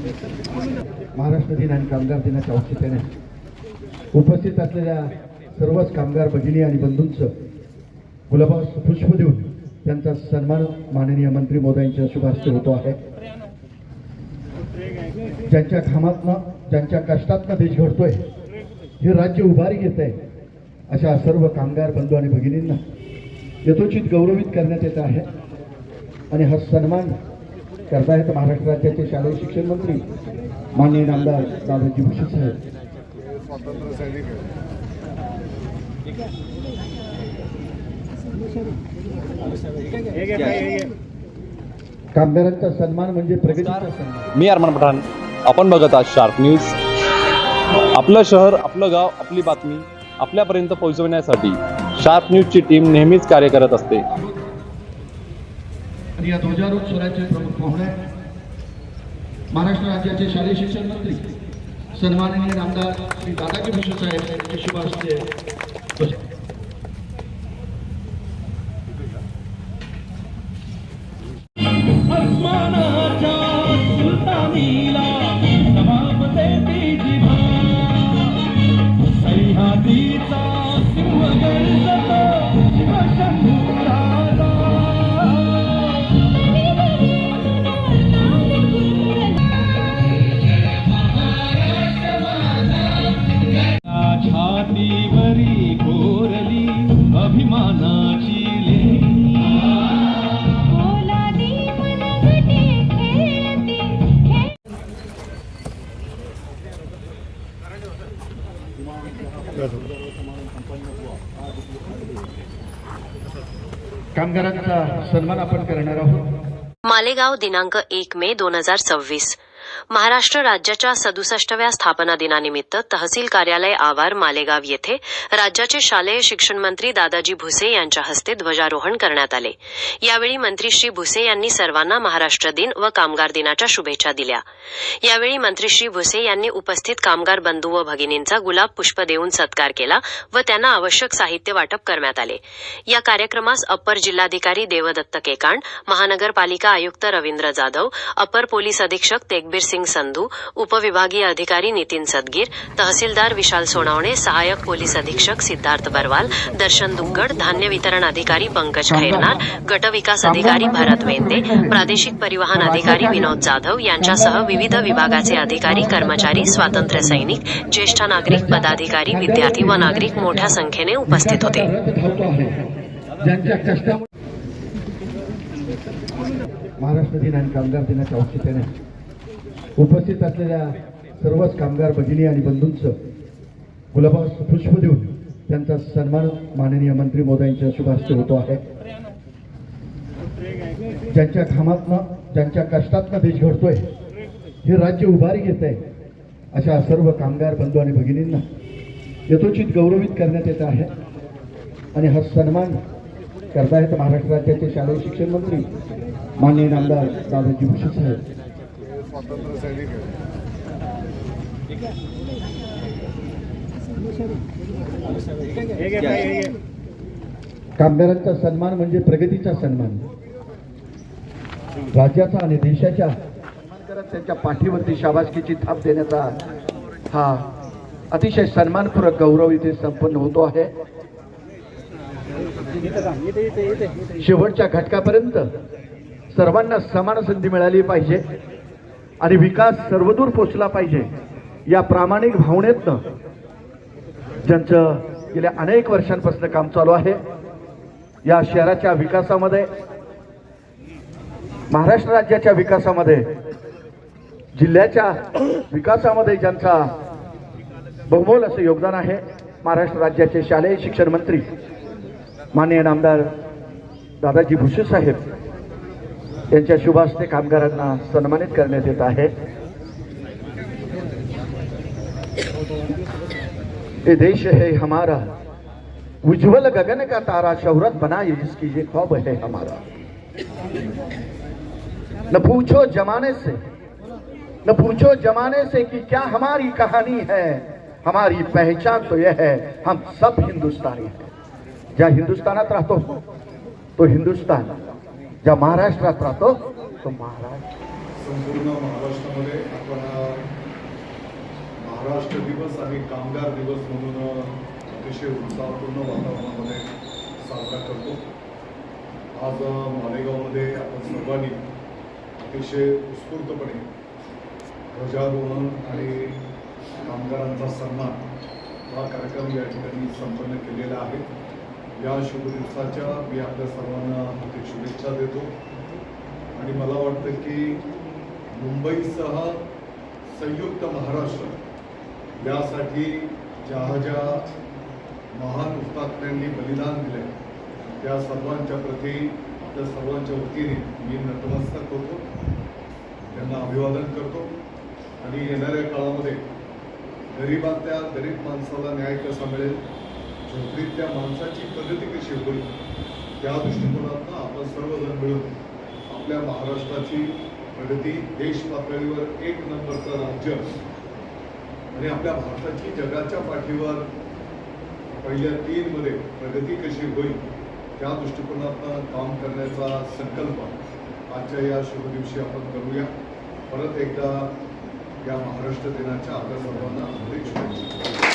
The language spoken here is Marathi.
महाराष्ट्र दिन आणि कामगार दिनाच्या औचित्याने उपस्थित असलेल्या सर्वच कामगार भगिनी आणि बंधूंचं गुलाबास पुष्प देऊन त्यांचा सन्मान माननीय मंत्री महोदयांच्या शुभ हस्ते होतो आहे। ज्यांच्या घामातनं ज्यांच्या कष्टातनं देश घडतोय, हे राज्य उभारी घेत आहे, अशा सर्व कामगार बंधू आणि भगिनींना यथोचित गौरवित करण्यात येत आहे। आणि हा सन्मान करतायत महाराष्ट्र राज्याचे शालेय शिक्षण मंत्री माननीय नामदार दादाजी भुसे साहेब। कामगारांचा सन्मान म्हणजे प्रगतीचा सन्मान। मी अरमान पठाण, आपण बघत आहात शार्प न्यूज। आपलं शहर, आपलं गाव, आपली बातमी आपल्यापर्यंत पोहोचवण्यासाठी शार्प न्यूजची टीम नेहमीच कार्य करत असते। आणि या ध्वजारोहण सोहळ्याचे प्रमुख पाहुणे महाराष्ट्र राज्याचे शालेय शिक्षण मंत्री सन्माननीय नामदार श्री दादाजी भुसे साहेब यांचे शुभ हस्ते छातीवरी कोरली अभिमानाची कामगारांचा सन्मान आपण करणार आहोत। मालेगाव दिनांक 1 मे 2026 महाराष्ट्र राज्याच्या 67व्या स्थापना दिनानिमित्त तहसील कार्यालय आवार मालेगाव येथे राज्याचे शालेय शिक्षण मंत्री दादाजी भुसे यांच्या हस्ते ध्वजारोहण करण्यात आले। यावेळी मंत्री श्री भुसे यांनी सर्वांना महाराष्ट्र दिन व कामगार दिनाच्या शुभेच्छा दिल्या। यावेळी मंत्री श्री भुसे यांनी उपस्थित कामगार बंधू व भगिनींचा गुलाब पुष्प देऊन सत्कार केला व त्यांना आवश्यक साहित्य वाटप करण्यात आले। या कार्यक्रमास अप्पर जिल्हाधिकारी देवदत्त केकांड, महानगरपालिका आयुक्त रवींद्र जाधव, अप्पर पोलीस अधीक्षक तेगबीर सिंग संधू, उपविभागीय अधिकारी नितीन सदगीर, तहसीलदार विशाल सोनावणे, सहाय्यक पोलीस अधीक्षक सिद्धार्थ बरवाल, दर्शन दुग्गड, धान्य वितरण अधिकारी पंकज खैरनार, गट विकास अधिकारी भरत वेंदे, प्रादेशिक परिवहन अधिकारी विनोद जाधव यांच्यासह विविध विभागाचे अधिकारी, कर्मचारी, स्वातंत्र्य सैनिक, ज्येष्ठ नागरिक, पदाधिकारी, विद्यार्थी व नागरिक मोठ्या संख्येने उपस्थित होते। महाराष्ट्र दिन आणि कामगार दिनाच्या औचित्याने उपस्थित असलेल्या सर्वच कामगार भगिनी आणि बंधूंचं गुलाबास पुष्प देऊन त्यांचा सन्मान माननीय मंत्री महोदयांच्या शुभ हस्ते होतो आहे। ज्यांच्या घामातनं ज्यांच्या कष्टातनं देश घडतोय, हे राज्य उभारी घेत आहे, अशा सर्व कामगार बंधू आणि भगिनींना यथोचित गौरवित करण्यात येत आहे। आणि हा सन्मान करतायत महाराष्ट्र राज्याचे शालेय शिक्षण मंत्री माननीय नामदार दादाजी भुसे साहेब। कामगारांचा सन्मान म्हणजे प्रगतीचा सन्मान। राज्याचा आणि देशाच्या सन्मान करत त्यांच्या पाठीवरती शाबासकीची थाप देण्याचा हा अतिशय सन्मानपूर्वक गौरव इथे संपन्न होतो आहे। शेवटच्या घटकापर्यंत सर्वांना समान संधी मिळाली पाहिजे आणि विकास सर्वदूर पोहोचला पाहिजे, या प्रामाणिक भावनेतनं ज्यांचं गेल्या अनेक वर्षांपासून काम चालू आहे, या शहराच्या विकासामध्ये, महाराष्ट्र राज्याच्या विकासामध्ये, जिल्ह्याच्या विकासामध्ये ज्यांचा बहुमोल असं योगदान आहे, महाराष्ट्र राज्याचे शालेय शिक्षण मंत्री माननीय नामदार दादाजी भुसे साहेब यांच्या शुभ हस्ते कामगारांना सन्मानित करण्यात येत आहे। ये देश है हमारा, उज्जवल गगन का तारा, शोहरत बनाए जिसकी ये ख्वाब है हमारा। न पूछो जमाने से कि क्या हमारी कहानी है, हमारी पहचान तो यह है, हम सब हिंदुस्तानी हैं। ज्या हिंदुस्थानात राहतो तो हिंदुस्थान, ज्या महाराष्ट्रात राहतो तो महाराष्ट्र। संपूर्ण महाराष्ट्रामध्ये आपण महाराष्ट्र दिवस आणि कामगार दिवस म्हणून अतिशय उत्साहपूर्ण वातावरणामध्ये साजरा करतो. आज मालेगावमध्ये आपण सर्वांनी अतिशय उत्स्फूर्तपणे ध्वजारोहण आणि कामगारांचा सन्मान हा कार्यक्रम या ठिकाणी संपन्न केलेला आहे. या शुभ दिवसाच्या मी आपल्या सर्वांना हार्दिक शुभेच्छा देतो आणि मला वाटतं की मुंबईसह संयुक्त महाराष्ट्र यासाठी ज्या महान हुतात्म्यांनी बलिदान दिले त्या सर्वांच्या प्रती आपल्या सर्वांच्या वतीने मी नतमस्तक होतो, त्यांना अभिवादन करतो आणि येणाऱ्या काळामध्ये गरिबातल्या गरीब माणसाला न्याय कसा मिळेल, झोपडीतल्या माणसाची प्रगती कशी होईल त्या दृष्टिकोनातून आपण सर्वजण मिळून आपल्या महाराष्ट्राची प्रगती, देश पातळीवर एक नंबरचं राज्य आणि आपल्या भारताची जगाच्या पाठीवर पहिल्या 3 मध्ये प्रगती कशी होईल त्या दृष्टिकोनातून काम करण्याचा संकल्प आजच्या या शुभ दिवशी आपण करूया. परत एकदा या महाराष्ट्र दिनाच्या आपल्या सर्वांना हार्दिक शुभेच्छा.